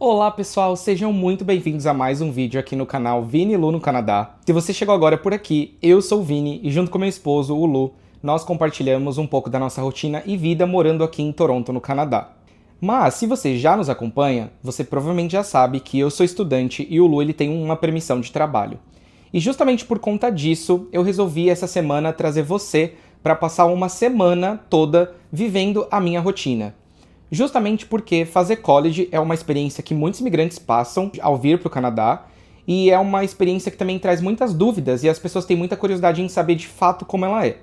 Olá pessoal, sejam muito bem-vindos a mais um vídeo aqui no canal Vini e Lu no Canadá. Se você chegou agora por aqui, eu sou o Vini e junto com meu esposo, o Lu, nós compartilhamos um pouco da nossa rotina e vida morando aqui em Toronto, no Canadá. Mas se você já nos acompanha, você provavelmente já sabe que eu sou estudante e o Lu ele tem uma permissão de trabalho. E justamente por conta disso, eu resolvi essa semana trazer você para passar uma semana toda vivendo a minha rotina. Justamente porque fazer college é uma experiência que muitos imigrantes passam ao vir para o Canadá e é uma experiência que também traz muitas dúvidas e as pessoas têm muita curiosidade em saber de fato como ela é.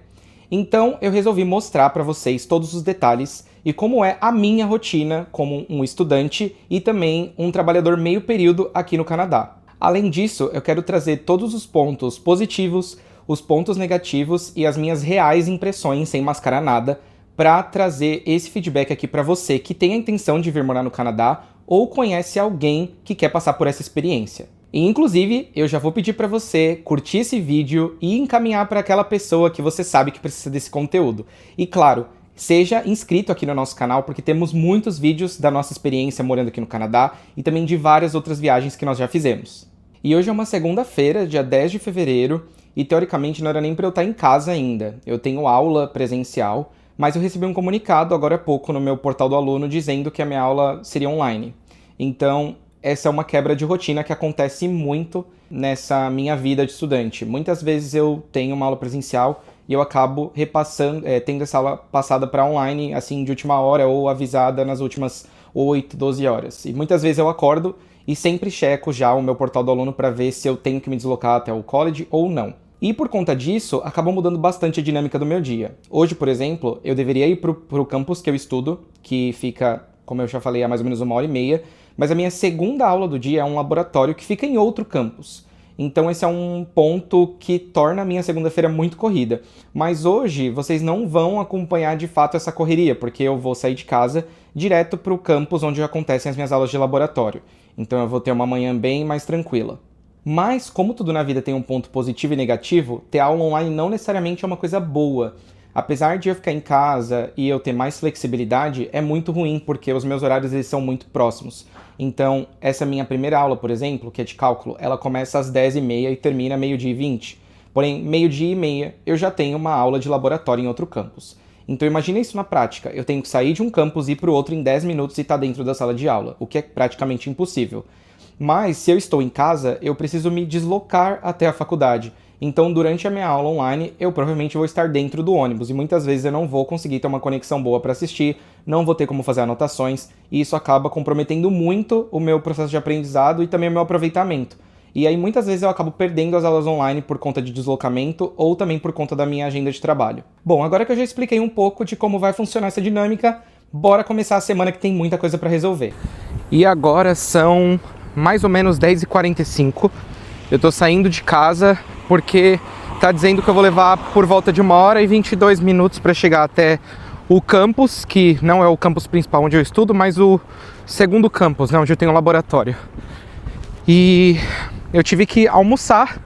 Então eu resolvi mostrar para vocês todos os detalhes e como é a minha rotina como um estudante e também um trabalhador meio período aqui no Canadá. Além disso, eu quero trazer todos os pontos positivos, os pontos negativos e as minhas reais impressões sem mascarar nada, para trazer esse feedback aqui para você que tem a intenção de vir morar no Canadá ou conhece alguém que quer passar por essa experiência. E inclusive, eu já vou pedir para você curtir esse vídeo e encaminhar para aquela pessoa que você sabe que precisa desse conteúdo. E claro, seja inscrito aqui no nosso canal porque temos muitos vídeos da nossa experiência morando aqui no Canadá e também de várias outras viagens que nós já fizemos. E hoje é uma segunda-feira, dia 10 de fevereiro, e teoricamente não era nem para eu estar em casa ainda. Eu tenho aula presencial, mas eu recebi um comunicado agora há pouco no meu portal do aluno dizendo que a minha aula seria online. Então, essa é uma quebra de rotina que acontece muito nessa minha vida de estudante. Muitas vezes eu tenho uma aula presencial e eu acabo repassando, tendo essa aula passada para online, assim, de última hora ou avisada nas últimas 8, 12 horas. E muitas vezes eu acordo e sempre checo já o meu portal do aluno para ver se eu tenho que me deslocar até o college ou não. E por conta disso, acabou mudando bastante a dinâmica do meu dia. Hoje, por exemplo, eu deveria ir pro campus que eu estudo, que fica, como eu já falei, a mais ou menos 1h30, mas a minha segunda aula do dia é um laboratório que fica em outro campus. Então esse é um ponto que torna a minha segunda-feira muito corrida. Mas hoje vocês não vão acompanhar de fato essa correria, porque eu vou sair de casa direto pro campus onde acontecem as minhas aulas de laboratório. Então eu vou ter uma manhã bem mais tranquila. Mas, como tudo na vida tem um ponto positivo e negativo, ter aula online não necessariamente é uma coisa boa. Apesar de eu ficar em casa e eu ter mais flexibilidade, é muito ruim porque os meus horários eles são muito próximos. Então, essa minha primeira aula, por exemplo, que é de cálculo, ela começa às 10h30 e termina 12h20. Porém, 12h30 eu já tenho uma aula de laboratório em outro campus. Então imagina isso na prática, eu tenho que sair de um campus e ir para o outro em 10 minutos e estar dentro da sala de aula, o que é praticamente impossível. Mas, se eu estou em casa, eu preciso me deslocar até a faculdade. Então, durante a minha aula online, eu provavelmente vou estar dentro do ônibus. E muitas vezes eu não vou conseguir ter uma conexão boa para assistir, não vou ter como fazer anotações. E isso acaba comprometendo muito o meu processo de aprendizado e também o meu aproveitamento. E aí, muitas vezes eu acabo perdendo as aulas online por conta de deslocamento ou também por conta da minha agenda de trabalho. Bom, agora que eu já expliquei um pouco de como vai funcionar essa dinâmica, bora começar a semana que tem muita coisa para resolver. E agora são mais ou menos 10h45, eu tô saindo de casa porque tá dizendo que eu vou levar por volta de 1h22 para chegar até o campus, que não é o campus principal onde eu estudo, mas o segundo campus, né, onde eu tenho um laboratório. E eu tive que almoçar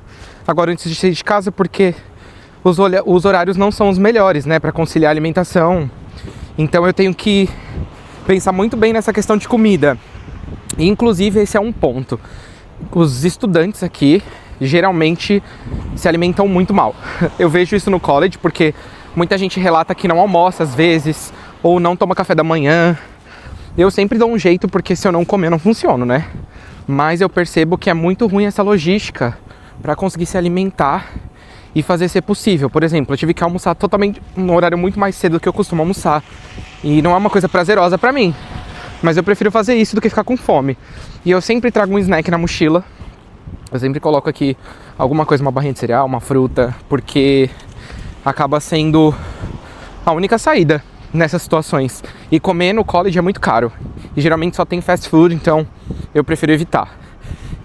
agora antes de sair de casa porque os horários não são os melhores, né, para conciliar a alimentação. Então eu tenho que pensar muito bem nessa questão de comida. E, inclusive, esse é um ponto. Os estudantes aqui geralmente se alimentam muito mal. Eu vejo isso no college porque muita gente relata que não almoça às vezes ou não toma café da manhã. Eu sempre dou um jeito porque se eu não comer não funciona, né? Mas eu percebo que é muito ruim essa logística para conseguir se alimentar e fazer ser possível. Por exemplo, eu tive que almoçar totalmente num horário muito mais cedo do que eu costumo almoçar. E não é uma coisa prazerosa para mim. Mas eu prefiro fazer isso do que ficar com fome. E eu sempre trago um snack na mochila. Eu sempre coloco aqui alguma coisa, uma barrinha de cereal, uma fruta, porque acaba sendo a única saída nessas situações. E comer no college é muito caro. E geralmente só tem fast food, então eu prefiro evitar.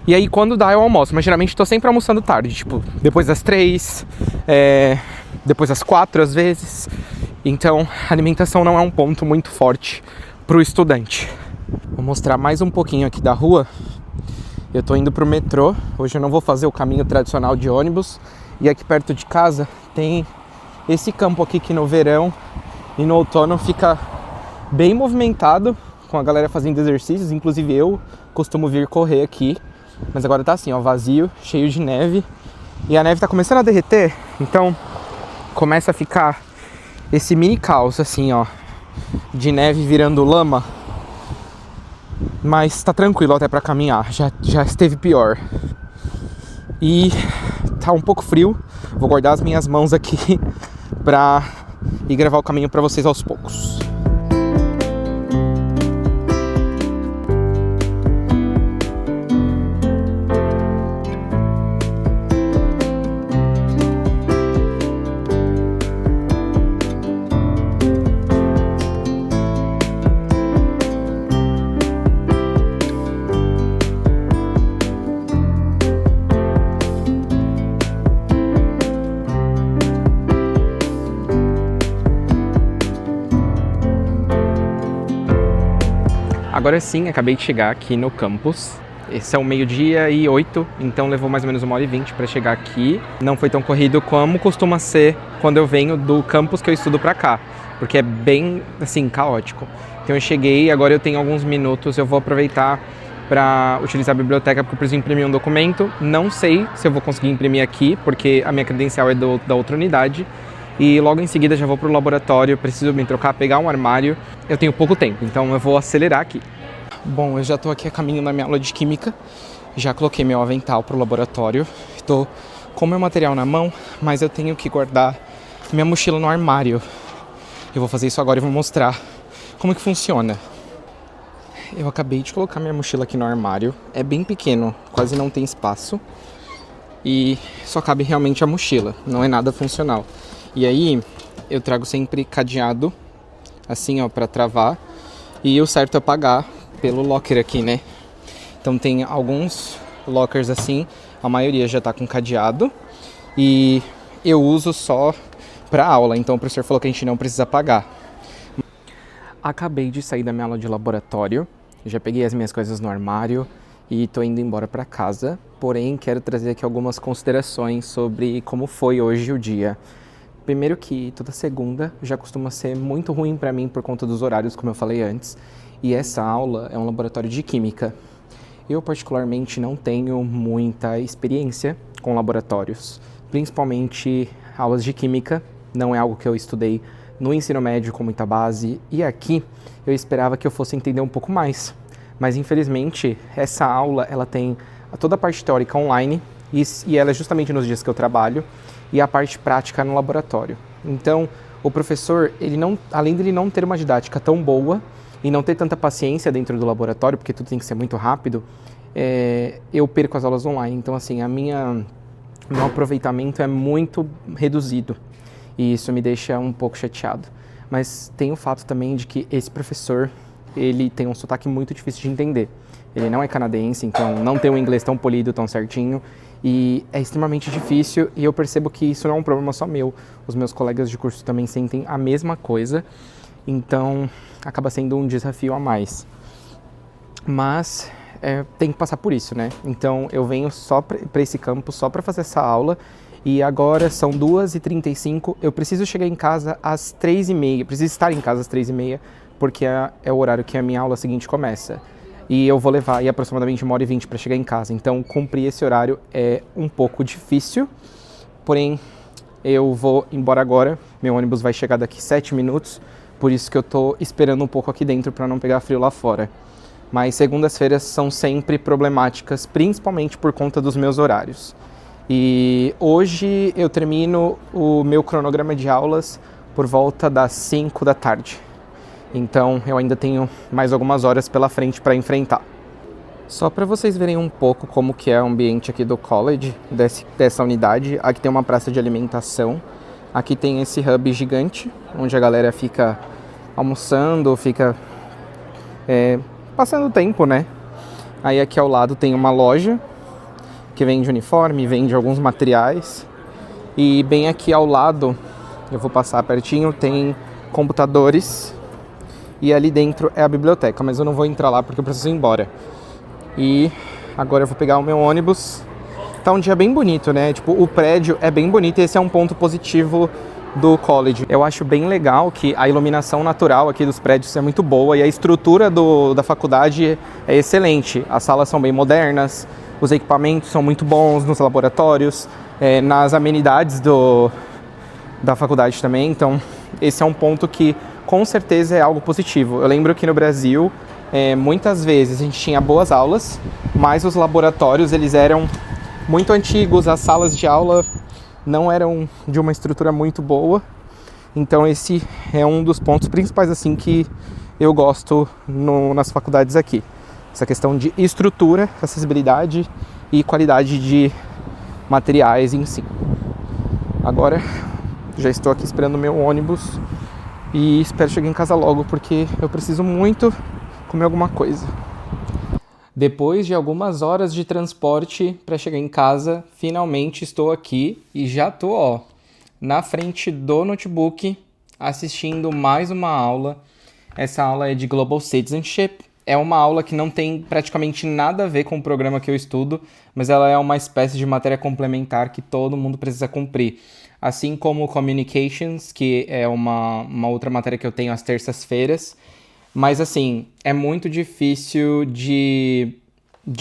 E aí quando dá eu almoço, mas geralmente tô sempre almoçando tarde, tipo, depois das 3, depois das 4 às vezes. Então a alimentação não é um ponto muito forte pro estudante. Vou mostrar mais um pouquinho aqui da rua. Eu tô indo pro metrô. Hoje eu não vou fazer o caminho tradicional de ônibus. E aqui perto de casa tem esse campo aqui que no verão e no outono fica bem movimentado com a galera fazendo exercícios, inclusive eu costumo vir correr aqui, mas agora tá assim, ó, vazio, cheio de neve, e a neve tá começando a derreter, então começa a ficar esse mini caos assim, ó, de neve virando lama, mas tá tranquilo até pra caminhar, já esteve pior. E tá um pouco frio, vou guardar as minhas mãos aqui pra ir gravar o caminho pra vocês aos poucos. Agora sim, acabei de chegar aqui no campus. Esse é o 12:08, então levou mais ou menos 1h20 para chegar aqui. Não foi tão corrido como costuma ser quando eu venho do campus que eu estudo para cá, porque é bem, assim, caótico. Então eu cheguei, agora eu tenho alguns minutos, eu vou aproveitar para utilizar a biblioteca porque eu preciso imprimir um documento. Não sei se eu vou conseguir imprimir aqui, porque a minha credencial é da outra unidade. E logo em seguida já vou pro laboratório, preciso me trocar, pegar um armário. Eu tenho pouco tempo, então eu vou acelerar aqui. Bom, eu já tô aqui a caminho da minha aula de química. Já coloquei meu avental pro laboratório. Tô com meu material na mão, mas eu tenho que guardar minha mochila no armário. Eu vou fazer isso agora e vou mostrar como que funciona. Eu acabei de colocar minha mochila aqui no armário. É bem pequeno, quase não tem espaço. E só cabe realmente a mochila, não é nada funcional. E aí, eu trago sempre cadeado, assim, ó, pra travar. E o certo é pagar pelo locker aqui, né? Então tem alguns lockers assim, a maioria já tá com cadeado. E eu uso só pra aula, então o professor falou que a gente não precisa pagar. Acabei de sair da minha aula de laboratório, já peguei as minhas coisas no armário e tô indo embora pra casa. Porém, quero trazer aqui algumas considerações sobre como foi hoje o dia. Primeiro que toda segunda já costuma ser muito ruim para mim por conta dos horários, como eu falei antes. E essa aula é um laboratório de química. Eu particularmente não tenho muita experiência com laboratórios, principalmente aulas de química. Não é algo que eu estudei no ensino médio com muita base. E aqui eu esperava que eu fosse entender um pouco mais. Mas infelizmente essa aula ela tem toda a parte teórica online e ela é justamente nos dias que eu trabalho. E a parte prática no laboratório. Então, o professor, além de ele não ter uma didática tão boa e não ter tanta paciência dentro do laboratório, porque tudo tem que ser muito rápido, eu perco as aulas online. Então, assim, meu aproveitamento é muito reduzido e isso me deixa um pouco chateado. Mas tem o fato também de que esse professor, ele tem um sotaque muito difícil de entender. Ele não é canadense, então não tem um inglês tão polido, tão certinho. E é extremamente difícil e eu percebo que isso não é um problema só meu. Os meus colegas de curso também sentem a mesma coisa, então acaba sendo um desafio a mais. Mas tem que passar por isso, né? Então eu venho só para esse campus, só para fazer essa aula e agora são 2h35, eu preciso chegar em casa às 3h30, preciso estar em casa às 3h30 porque é o horário que a minha aula seguinte começa. E eu vou levar aí aproximadamente 1h20 para chegar em casa. Então, cumprir esse horário é um pouco difícil. Porém, eu vou embora agora. Meu ônibus vai chegar daqui 7 minutos. Por isso que eu tô esperando um pouco aqui dentro para não pegar frio lá fora. Mas segundas-feiras são sempre problemáticas, principalmente por conta dos meus horários. E hoje eu termino o meu cronograma de aulas por volta das 5 da tarde. Então eu ainda tenho mais algumas horas pela frente para enfrentar. Só para vocês verem um pouco como que é o ambiente aqui do college, dessa unidade, aqui tem uma praça de alimentação, aqui tem esse hub gigante, onde a galera fica almoçando, fica passando tempo, né? Aí aqui ao lado tem uma loja que vende uniforme, vende alguns materiais. E bem aqui ao lado, eu vou passar pertinho, tem computadores. E ali dentro é a biblioteca, mas eu não vou entrar lá porque eu preciso ir embora. E agora eu vou pegar o meu ônibus. Tá um dia bem bonito, né? Tipo, o prédio é bem bonito e esse é um ponto positivo do college. Eu acho bem legal que a iluminação natural aqui dos prédios é muito boa e a estrutura da faculdade é excelente. As salas são bem modernas, os equipamentos são muito bons nos laboratórios, nas amenidades da faculdade também. Então, esse é um ponto que com certeza é algo positivo. Eu lembro que no Brasil, muitas vezes a gente tinha boas aulas, mas os laboratórios eles eram muito antigos, as salas de aula não eram de uma estrutura muito boa. Então esse é um dos pontos principais assim que eu gosto nas faculdades aqui. Essa questão de estrutura, acessibilidade e qualidade de materiais em si. Agora já estou aqui esperando o meu ônibus e espero chegar em casa logo porque eu preciso muito comer alguma coisa. Depois de algumas horas de transporte para chegar em casa, finalmente estou aqui e já estou na frente do notebook assistindo mais uma aula. Essa aula é de Global Citizenship. É uma aula que não tem praticamente nada a ver com o programa que eu estudo, mas ela é uma espécie de matéria complementar que todo mundo precisa cumprir. Assim como Communications, que é uma outra matéria que eu tenho às terças-feiras. Mas, assim, é muito difícil de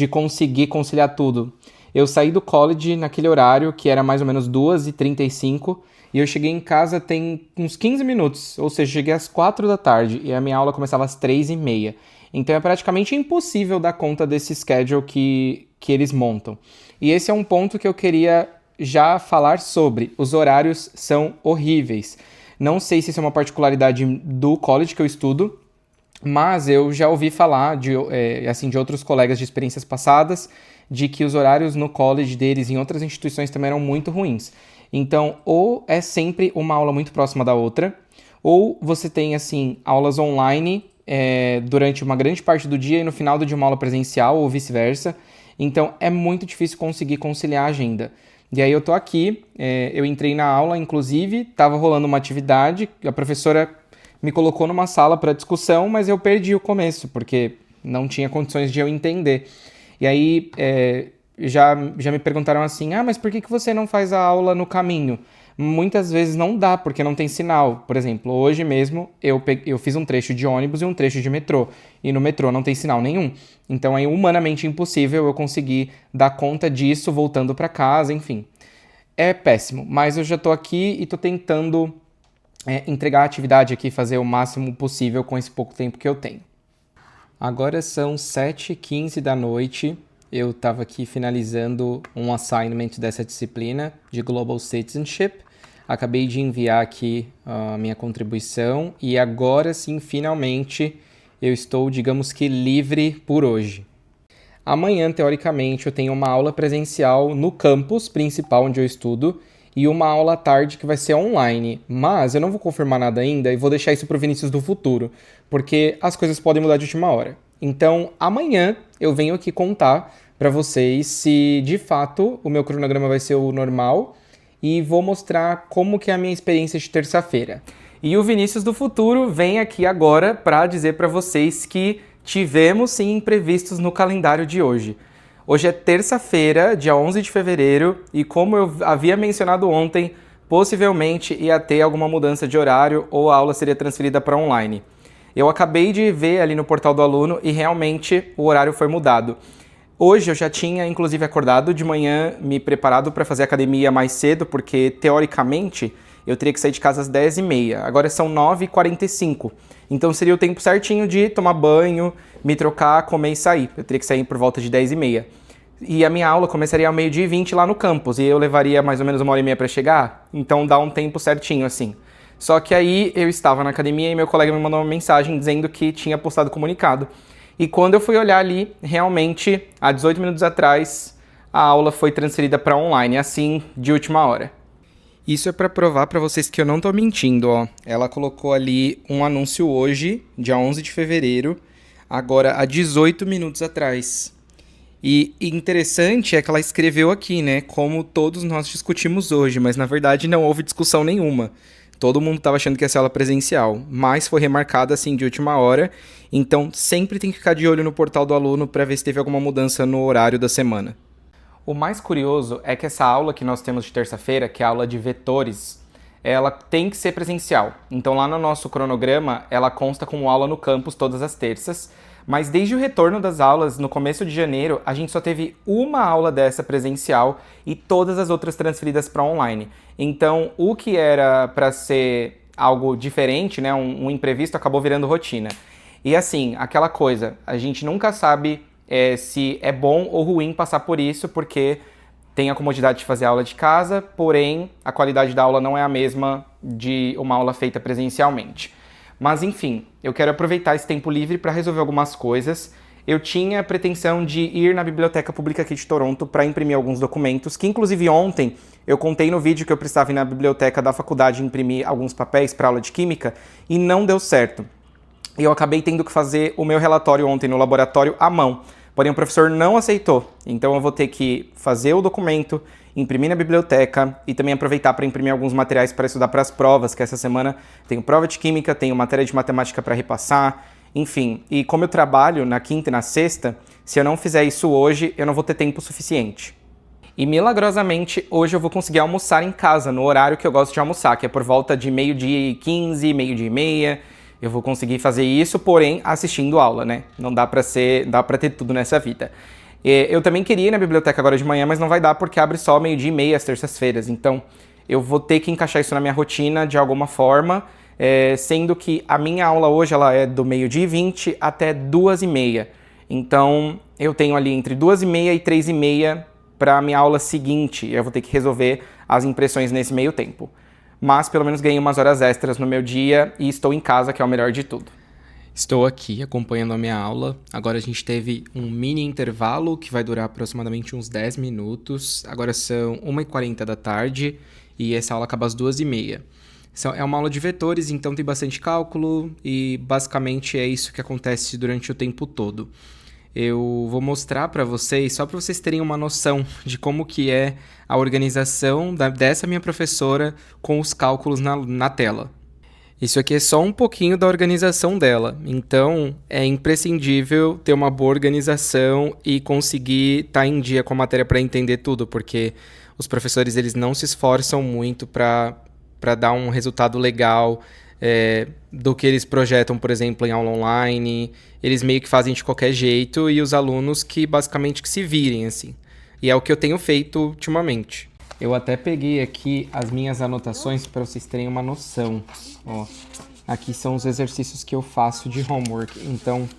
conseguir conciliar tudo. Eu saí do college naquele horário, que era mais ou menos 2h35, e eu cheguei em casa tem uns 15 minutos, ou seja, cheguei às 4 da tarde, e a minha aula começava às 3h30. Então é praticamente impossível dar conta desse schedule que eles montam. E esse é um ponto que eu queria já falar sobre. Os horários são horríveis. Não sei se isso é uma particularidade do college que eu estudo, mas eu já ouvi falar de outros colegas de experiências passadas, de que os horários no college deles em outras instituições também eram muito ruins. Então, ou é sempre uma aula muito próxima da outra, ou você tem, assim, aulas online durante uma grande parte do dia e no final de uma aula presencial, ou vice-versa. Então, é muito difícil conseguir conciliar a agenda. E aí eu tô aqui, eu entrei na aula, inclusive, estava rolando uma atividade, a professora me colocou numa sala para discussão, mas eu perdi o começo, porque não tinha condições de eu entender. E aí já me perguntaram assim, mas por que você não faz a aula no caminho? Muitas vezes não dá, porque não tem sinal. Por exemplo, hoje mesmo eu fiz um trecho de ônibus e um trecho de metrô, e no metrô não tem sinal nenhum. Então é humanamente impossível eu conseguir dar conta disso voltando para casa, enfim. É péssimo, mas eu já estou aqui e estou tentando entregar a atividade aqui, fazer o máximo possível com esse pouco tempo que eu tenho. Agora são 7h15 da noite, eu estava aqui finalizando um assignment dessa disciplina de Global Citizenship, acabei de enviar aqui a minha contribuição e agora sim, finalmente, eu estou, digamos que, livre por hoje. Amanhã, teoricamente, eu tenho uma aula presencial no campus principal onde eu estudo, e uma aula à tarde que vai ser online. Mas eu não vou confirmar nada ainda e vou deixar isso para o Vinícius do futuro, porque as coisas podem mudar de última hora. Então, amanhã eu venho aqui contar para vocês se, de fato, o meu cronograma vai ser o normal e vou mostrar como que é a minha experiência de terça-feira. E o Vinícius do futuro vem aqui agora para dizer para vocês que tivemos sim imprevistos no calendário de hoje. Hoje é terça-feira, dia 11 de fevereiro, e como eu havia mencionado ontem, possivelmente ia ter alguma mudança de horário ou a aula seria transferida para online. Eu acabei de ver ali no portal do aluno e realmente o horário foi mudado. Hoje eu já tinha, inclusive, acordado de manhã, me preparado para fazer academia mais cedo, porque, teoricamente, eu teria que sair de casa às 10h30. Agora são 9h45. Então seria o tempo certinho de tomar banho, me trocar, comer e sair. Eu teria que sair por volta de 10h30. E a minha aula começaria ao 12h20 lá no campus, e eu levaria mais ou menos 1h30 para chegar. Então dá um tempo certinho, assim. Só que aí eu estava na academia e meu colega me mandou uma mensagem dizendo que tinha postado comunicado. E quando eu fui olhar ali, realmente, há 18 minutos atrás, a aula foi transferida para online, assim, de última hora. Isso é para provar para vocês que eu não tô mentindo, ó. Ela colocou ali um anúncio hoje, dia 11 de fevereiro, agora há 18 minutos atrás. E interessante é que ela escreveu aqui, né, como todos nós discutimos hoje, mas na verdade não houve discussão nenhuma. Todo mundo estava achando que ia ser aula presencial, mas foi remarcada assim de última hora, então sempre tem que ficar de olho no portal do aluno para ver se teve alguma mudança no horário da semana. O mais curioso é que essa aula que nós temos de terça-feira, que é a aula de vetores, ela tem que ser presencial. Então lá no nosso cronograma, ela consta como aula no campus todas as terças, mas desde o retorno das aulas, no começo de janeiro, a gente só teve uma aula dessa presencial e todas as outras transferidas para online. Então, o que era para ser algo diferente, né, um imprevisto, acabou virando rotina. E assim, aquela coisa, a gente nunca sabe se é bom ou ruim passar por isso, porque tem a comodidade de fazer aula de casa, porém a qualidade da aula não é a mesma de uma aula feita presencialmente. Mas enfim, eu quero aproveitar esse tempo livre para resolver algumas coisas. Eu tinha a pretensão de ir na Biblioteca Pública aqui de Toronto para imprimir alguns documentos, que inclusive ontem eu contei no vídeo que eu precisava ir na biblioteca da faculdade imprimir alguns papéis para aula de Química e não deu certo. E eu acabei tendo que fazer o meu relatório ontem no laboratório à mão. Porém, o professor não aceitou, então eu vou ter que fazer o documento, imprimir na biblioteca e também aproveitar para imprimir alguns materiais para estudar para as provas, que essa semana tenho prova de química, tenho matéria de matemática para repassar, enfim. E como eu trabalho na quinta e na sexta, se eu não fizer isso hoje, eu não vou ter tempo suficiente. E milagrosamente, hoje eu vou conseguir almoçar em casa, no horário que eu gosto de almoçar, que é por volta de 12h15, 12h30. Eu vou conseguir fazer isso, porém, assistindo aula, né? Não dá pra ter tudo nessa vida. Eu também queria ir na biblioteca agora de manhã, mas não vai dar porque abre só 12h30 às terças-feiras. Então, eu vou ter que encaixar isso na minha rotina de alguma forma, sendo que a minha aula hoje ela é do 12h20 até 2h30. Então, eu tenho ali entre 2h30 e 3h30 para a minha aula seguinte. Eu vou ter que resolver as impressões nesse meio tempo. Mas pelo menos ganhei umas horas extras no meu dia e estou em casa, que é o melhor de tudo. Estou aqui acompanhando a minha aula. Agora a gente teve um mini intervalo que vai durar aproximadamente uns 10 minutos. Agora são 1h40 da tarde e essa aula acaba às 2h30. É uma aula de vetores, então tem bastante cálculo e basicamente é isso que acontece durante o tempo todo. Eu vou mostrar para vocês, só para vocês terem uma noção de como que é a organização dessa minha professora com os cálculos na tela. Isso aqui é só um pouquinho da organização dela, então é imprescindível ter uma boa organização e conseguir estar em dia com a matéria para entender tudo, porque os professores eles não se esforçam muito para dar um resultado legal do que eles projetam, por exemplo, em aula online. Eles meio que fazem de qualquer jeito e os alunos que basicamente que se virem, assim. E é o que eu tenho feito ultimamente. Eu até peguei aqui as minhas anotações para vocês terem uma noção. Ó, aqui são os exercícios que eu faço de homework. Então,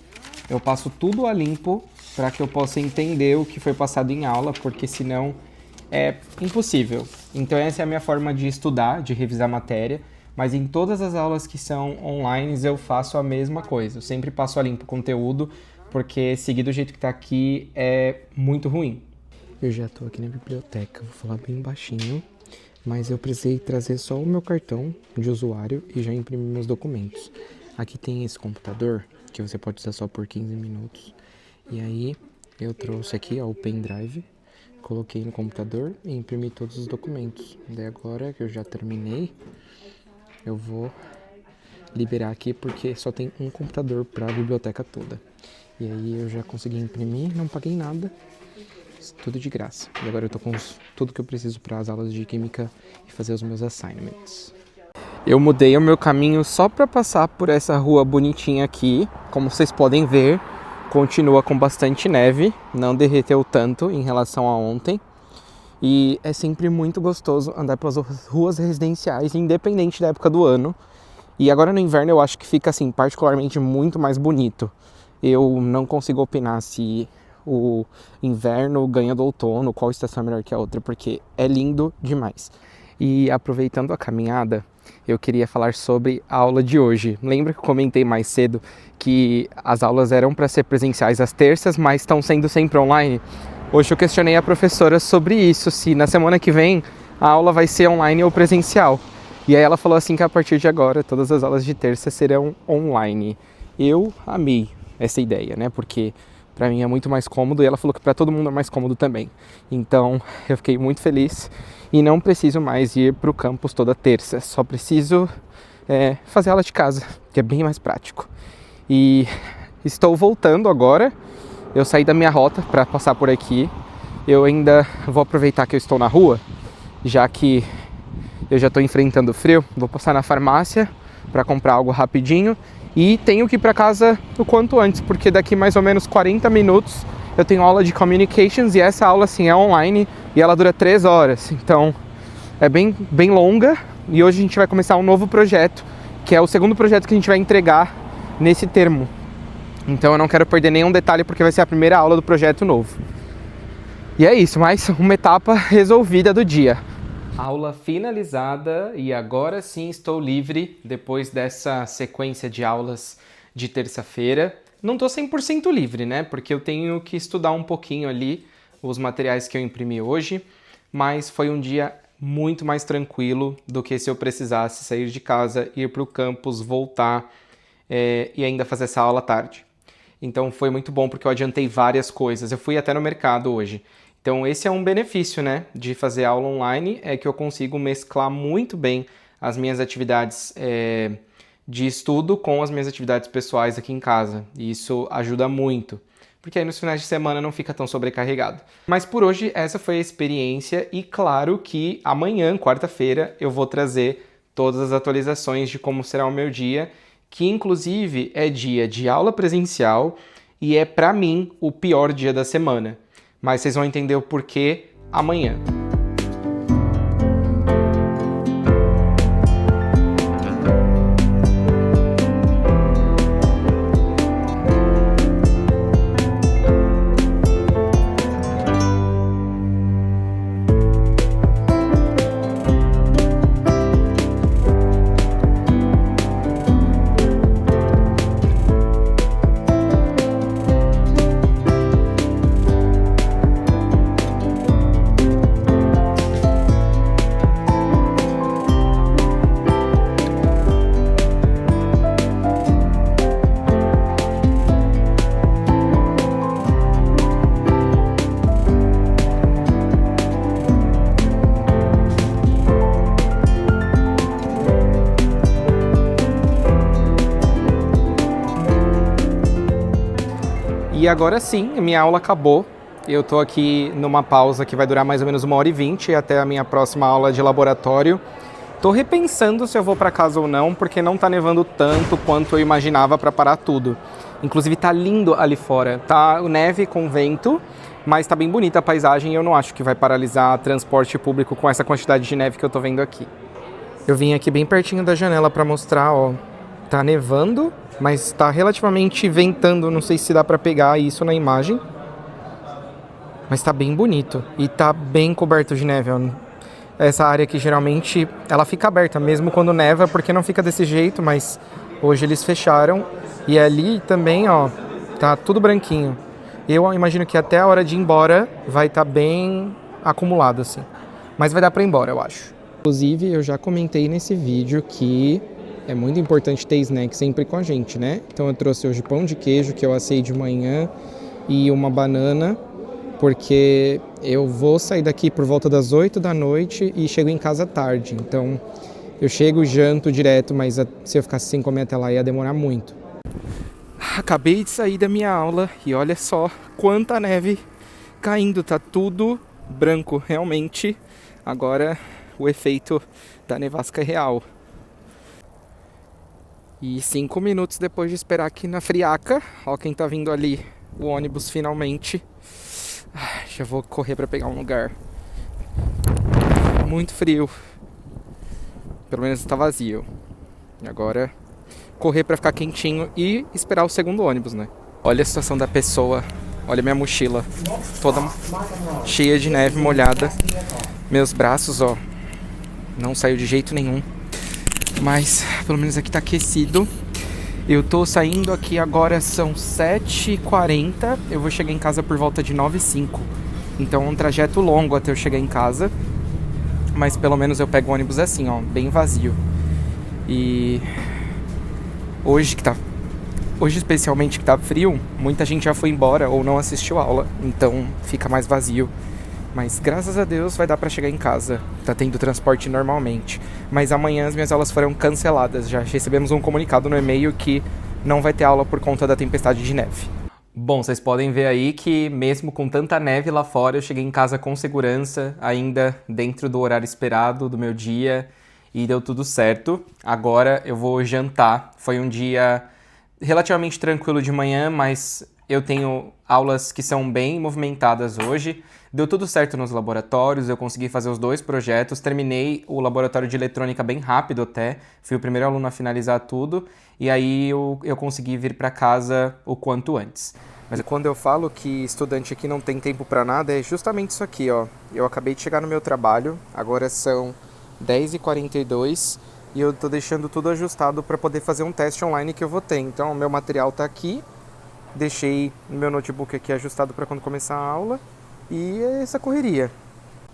eu passo tudo a limpo para que eu possa entender o que foi passado em aula, porque senão é impossível. Então, essa é a minha forma de estudar, de revisar a matéria. Mas em todas as aulas que são online eu faço a mesma coisa. Eu sempre passo a limpo o conteúdo, porque seguir do jeito que está aqui é muito ruim. Eu já estou aqui na biblioteca, vou falar bem baixinho, mas eu precisei trazer só o meu cartão de usuário e já imprimir meus documentos. Aqui tem esse computador, que você pode usar só por 15 minutos. E aí eu trouxe aqui o pendrive, coloquei no computador e imprimi todos os documentos. Daí agora que eu já terminei, eu vou liberar aqui porque só tem um computador para a biblioteca toda. E aí eu já consegui imprimir, não paguei nada, tudo de graça. E agora eu tô com tudo que eu preciso para as aulas de química e fazer os meus assignments. Eu mudei o meu caminho só para passar por essa rua bonitinha aqui. Como vocês podem ver, continua com bastante neve, não derreteu tanto em relação a ontem. E é sempre muito gostoso andar pelas ruas residenciais, independente da época do ano. E agora no inverno eu acho que fica assim, particularmente muito mais bonito. Eu não consigo opinar se o inverno ganha do outono, qual estação é melhor que a outra, porque é lindo demais. E aproveitando a caminhada, eu queria falar sobre a aula de hoje. Lembra que eu comentei mais cedo que as aulas eram para ser presenciais às terças, mas estão sendo sempre online? Hoje eu questionei a professora sobre isso, se na semana que vem a aula vai ser online ou presencial. E aí ela falou assim que a partir de agora todas as aulas de terça serão online. Eu amei essa ideia, né? Porque para mim é muito mais cômodo e ela falou que para todo mundo é mais cômodo também. Então eu fiquei muito feliz e não preciso mais ir para o campus toda terça. Só preciso fazer aula de casa, que é bem mais prático. E estou voltando agora. Eu saí da minha rota para passar por aqui. Eu ainda vou aproveitar que eu estou na rua, já que eu já tô enfrentando frio, vou passar na farmácia para comprar algo rapidinho e tenho que ir para casa o quanto antes, porque daqui mais ou menos 40 minutos eu tenho aula de Communications e essa aula assim é online e ela dura 3 horas, então é bem longa e hoje a gente vai começar um novo projeto, que é o segundo projeto que a gente vai entregar nesse termo. Então eu não quero perder nenhum detalhe porque vai ser a primeira aula do projeto novo. E é isso, mais uma etapa resolvida do dia. Aula finalizada e agora sim estou livre depois dessa sequência de aulas de terça-feira. Não estou 100% livre, né? Porque eu tenho que estudar um pouquinho ali os materiais que eu imprimi hoje, mas foi um dia muito mais tranquilo do que se eu precisasse sair de casa, ir para o campus, voltar e ainda fazer essa aula à tarde. Então foi muito bom porque eu adiantei várias coisas. Eu fui até no mercado hoje. Então esse é um benefício, né, de fazer aula online, é que eu consigo mesclar muito bem as minhas atividades de estudo com as minhas atividades pessoais aqui em casa. E isso ajuda muito, porque aí nos finais de semana não fica tão sobrecarregado. Mas por hoje essa foi a experiência e claro que amanhã, quarta-feira, eu vou trazer todas as atualizações de como será o meu dia, que inclusive é dia de aula presencial e é para mim o pior dia da semana. Mas vocês vão entender o porquê amanhã. E agora sim, minha aula acabou. Eu tô aqui numa pausa que vai durar mais ou menos 1h20 até a minha próxima aula de laboratório. Tô repensando se eu vou para casa ou não, porque não tá nevando tanto quanto eu imaginava para parar tudo. Inclusive tá lindo ali fora, tá neve com vento, mas tá bem bonita a paisagem e eu não acho que vai paralisar transporte público com essa quantidade de neve que eu tô vendo aqui. Eu vim aqui bem pertinho da janela para mostrar, ó, tá nevando, mas tá relativamente ventando, não sei se dá para pegar isso na imagem. Mas tá bem bonito e tá bem coberto de neve, ó. Essa área aqui geralmente ela fica aberta mesmo quando neva, porque não fica desse jeito, mas hoje eles fecharam. E ali também, ó, tá tudo branquinho. Eu imagino que até a hora de ir embora vai estar bem acumulado assim. Mas vai dar para ir embora, eu acho. Inclusive, eu já comentei nesse vídeo que é muito importante ter snack sempre com a gente, né? Então eu trouxe hoje pão de queijo que eu assei de manhã e uma banana, porque eu vou sair daqui por volta das 8 da noite e chego em casa tarde. Então eu chego, janto direto, mas se eu ficasse sem comer até lá ia demorar muito. Acabei de sair da minha aula e olha só quanta neve caindo, tá tudo branco, realmente. Agora o efeito da nevasca é real. E 5 minutos depois de esperar aqui na friaca, ó quem tá vindo ali, o ônibus finalmente. Já vou correr pra pegar um lugar. Muito frio. Pelo menos tá vazio. E agora correr pra ficar quentinho e esperar o segundo ônibus, né? Olha a situação da pessoa. Olha minha mochila, toda cheia de neve molhada. Meus braços, ó, não saiu de jeito nenhum. Mas pelo menos aqui tá aquecido. Eu tô saindo aqui agora, são 7h40. Eu vou chegar em casa por volta de 9h05. Então é um trajeto longo até eu chegar em casa. Mas pelo menos eu pego o ônibus assim, ó, bem vazio. E hoje especialmente que tá frio, muita gente já foi embora ou não assistiu a aula. Então fica mais vazio. Mas graças a Deus vai dar pra chegar em casa. Tá tendo transporte normalmente. Mas amanhã as minhas aulas foram canceladas. Já recebemos um comunicado no e-mail que não vai ter aula por conta da tempestade de neve. Bom, vocês podem ver aí que mesmo com tanta neve lá fora, eu cheguei em casa com segurança, ainda dentro do horário esperado do meu dia. e deu tudo certo. Agora eu vou jantar. Foi um dia relativamente tranquilo de manhã, mas eu tenho aulas que são bem movimentadas hoje. Deu tudo certo nos laboratórios, eu consegui fazer os 2 projetos, terminei o laboratório de eletrônica bem rápido até, fui o primeiro aluno a finalizar tudo, e aí eu consegui vir para casa o quanto antes. Mas quando eu falo que estudante aqui não tem tempo para nada, é justamente isso aqui, ó. Eu acabei de chegar no meu trabalho, agora são 10h42 e eu tô deixando tudo ajustado para poder fazer um teste online que eu vou ter. Então, o meu material tá aqui, deixei o meu notebook aqui ajustado para quando começar a aula e é essa correria.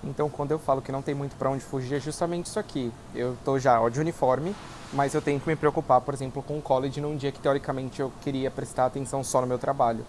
Então, quando eu falo que não tem muito para onde fugir, é justamente isso aqui. Eu tô já de uniforme, mas eu tenho que me preocupar, por exemplo, com o college num dia que teoricamente eu queria prestar atenção só no meu trabalho.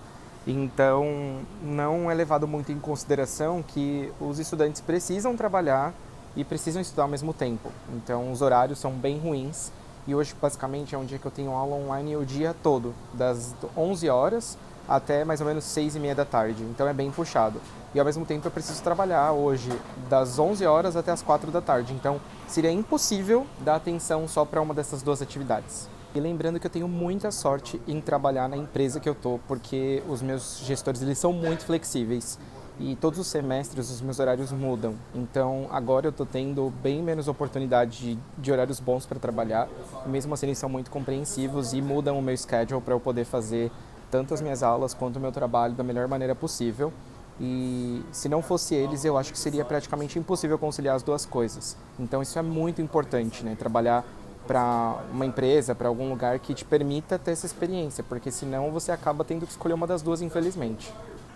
Então, não é levado muito em consideração que os estudantes precisam trabalhar e precisam estudar ao mesmo tempo. Então, os horários são bem ruins e hoje, basicamente, é um dia que eu tenho aula online o dia todo, das 11 horas até mais ou menos 6h30 da tarde. Então, é bem puxado. E, ao mesmo tempo, eu preciso trabalhar hoje das 11 horas até as 4 da tarde. Então, seria impossível dar atenção só para uma dessas 2 atividades. E lembrando que eu tenho muita sorte em trabalhar na empresa que eu tô, porque os meus gestores eles são muito flexíveis e todos os semestres os meus horários mudam. Então agora eu tô tendo bem menos oportunidade de horários bons para trabalhar. E mesmo assim eles são muito compreensivos e mudam o meu schedule para eu poder fazer tanto as minhas aulas quanto o meu trabalho da melhor maneira possível. E se não fosse eles, eu acho que seria praticamente impossível conciliar as 2 coisas. Então isso é muito importante, né? Trabalhar para uma empresa, para algum lugar que te permita ter essa experiência, porque senão você acaba tendo que escolher uma das 2, infelizmente.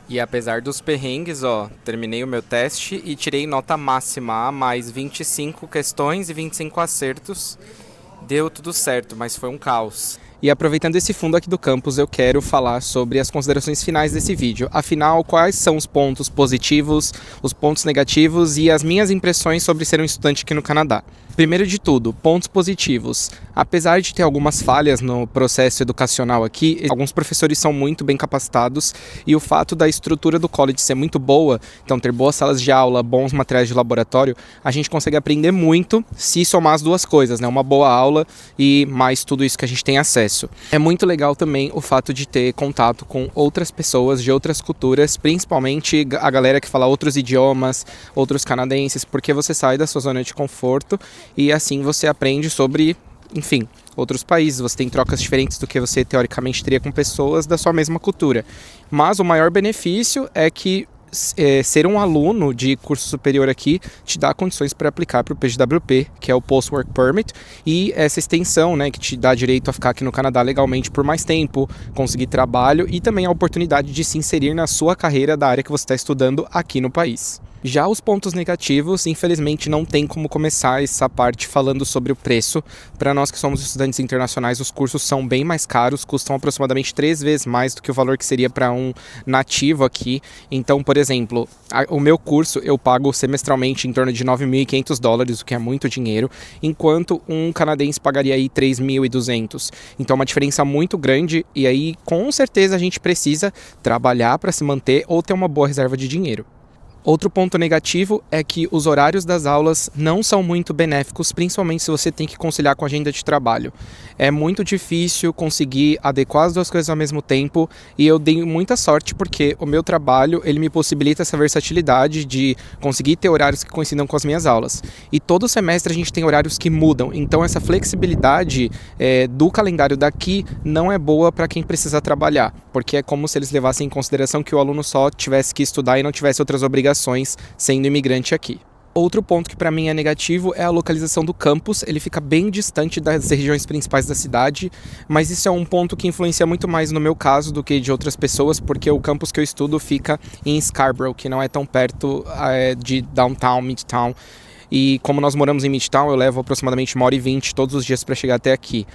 E apesar dos perrengues, ó, terminei o meu teste e tirei nota máxima, mais 25 questões e 25 acertos. Deu tudo certo, mas foi um caos. E aproveitando esse fundo aqui do campus, eu quero falar sobre as considerações finais desse vídeo. Afinal, quais são os pontos positivos, os pontos negativos e as minhas impressões sobre ser um estudante aqui no Canadá. Primeiro de tudo, pontos positivos. Apesar de ter algumas falhas no processo educacional aqui, alguns professores são muito bem capacitados e o fato da estrutura do college ser muito boa, então ter boas salas de aula, bons materiais de laboratório, a gente consegue aprender muito se somar as 2 coisas, né? Uma boa aula e mais tudo isso que a gente tem acesso. É muito legal também o fato de ter contato com outras pessoas de outras culturas, principalmente a galera que fala outros idiomas, outros canadenses, porque você sai da sua zona de conforto e assim você aprende sobre, enfim, outros países. Você tem trocas diferentes do que você teoricamente teria com pessoas da sua mesma cultura. Mas o maior benefício é que ser um aluno de curso superior aqui te dá condições para aplicar para o PGWP, que é o Post Work Permit, e essa extensão, né, que te dá direito a ficar aqui no Canadá legalmente por mais tempo, conseguir trabalho e também a oportunidade de se inserir na sua carreira da área que você está estudando aqui no país. Já os pontos negativos, infelizmente não tem como começar essa parte falando sobre o preço. Para nós que somos estudantes internacionais, os cursos são bem mais caros, custam aproximadamente 3 vezes mais do que o valor que seria para um nativo aqui. Então, por exemplo, o meu curso eu pago semestralmente em torno de $9.500, o que é muito dinheiro, enquanto um canadense pagaria aí 3.200. Então é uma diferença muito grande e aí com certeza a gente precisa trabalhar para se manter ou ter uma boa reserva de dinheiro. Outro ponto negativo é que os horários das aulas não são muito benéficos, principalmente se você tem que conciliar com a agenda de trabalho. É muito difícil conseguir adequar as 2 coisas ao mesmo tempo e eu dei muita sorte porque o meu trabalho ele me possibilita essa versatilidade de conseguir ter horários que coincidam com as minhas aulas. E todo semestre a gente tem horários que mudam, então essa flexibilidade do calendário daqui não é boa para quem precisa trabalhar, porque é como se eles levassem em consideração que o aluno só tivesse que estudar e não tivesse outras obrigações sendo imigrante aqui. Outro ponto que para mim é negativo é a localização do campus. Ele fica bem distante das regiões principais da cidade, mas isso é um ponto que influencia muito mais no meu caso do que de outras pessoas, porque o campus que eu estudo fica em Scarborough, que não é tão perto de downtown, midtown. E como nós moramos em midtown, eu levo aproximadamente 1h20 todos os dias para chegar até aqui.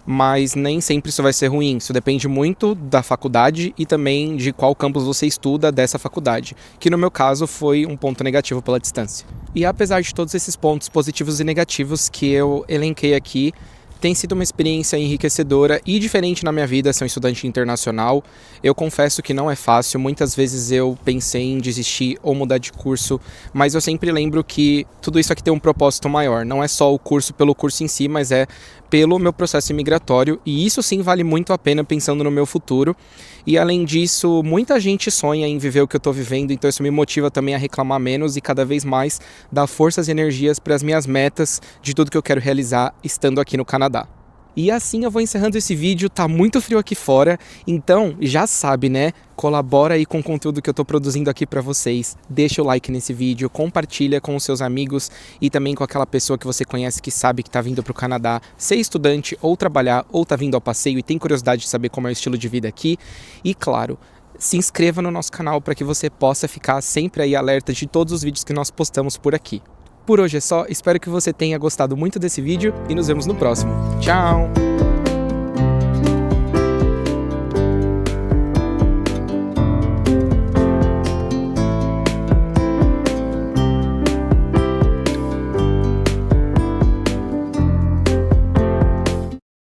Mas nem sempre isso vai ser ruim, isso depende muito da faculdade e também de qual campus você estuda dessa faculdade, que no meu caso foi um ponto negativo pela distância. E apesar de todos esses pontos positivos e negativos que eu elenquei aqui, Tem sido uma experiência enriquecedora e diferente na minha vida ser um estudante internacional. Eu confesso que não é fácil, muitas vezes eu pensei em desistir ou mudar de curso, mas eu sempre lembro que tudo isso aqui tem um propósito maior. Não é só o curso pelo curso em si, mas é pelo meu processo imigratório, e isso sim vale muito a pena pensando no meu futuro. E além disso, muita gente sonha em viver o que eu estou vivendo, então isso me motiva também a reclamar menos e cada vez mais dar forças e energias para as minhas metas de tudo que eu quero realizar estando aqui no Canadá. E assim eu vou encerrando esse vídeo, tá muito frio aqui fora, então já sabe, né? Colabora aí com o conteúdo que eu tô produzindo aqui pra vocês, deixa o like nesse vídeo, compartilha com os seus amigos e também com aquela pessoa que você conhece que sabe que tá vindo pro Canadá ser estudante ou trabalhar ou tá vindo ao passeio e tem curiosidade de saber como é o estilo de vida aqui. E claro, se inscreva no nosso canal para que você possa ficar sempre aí alerta de todos os vídeos que nós postamos por aqui. Por hoje é só, espero que você tenha gostado muito desse vídeo e nos vemos no próximo. Tchau!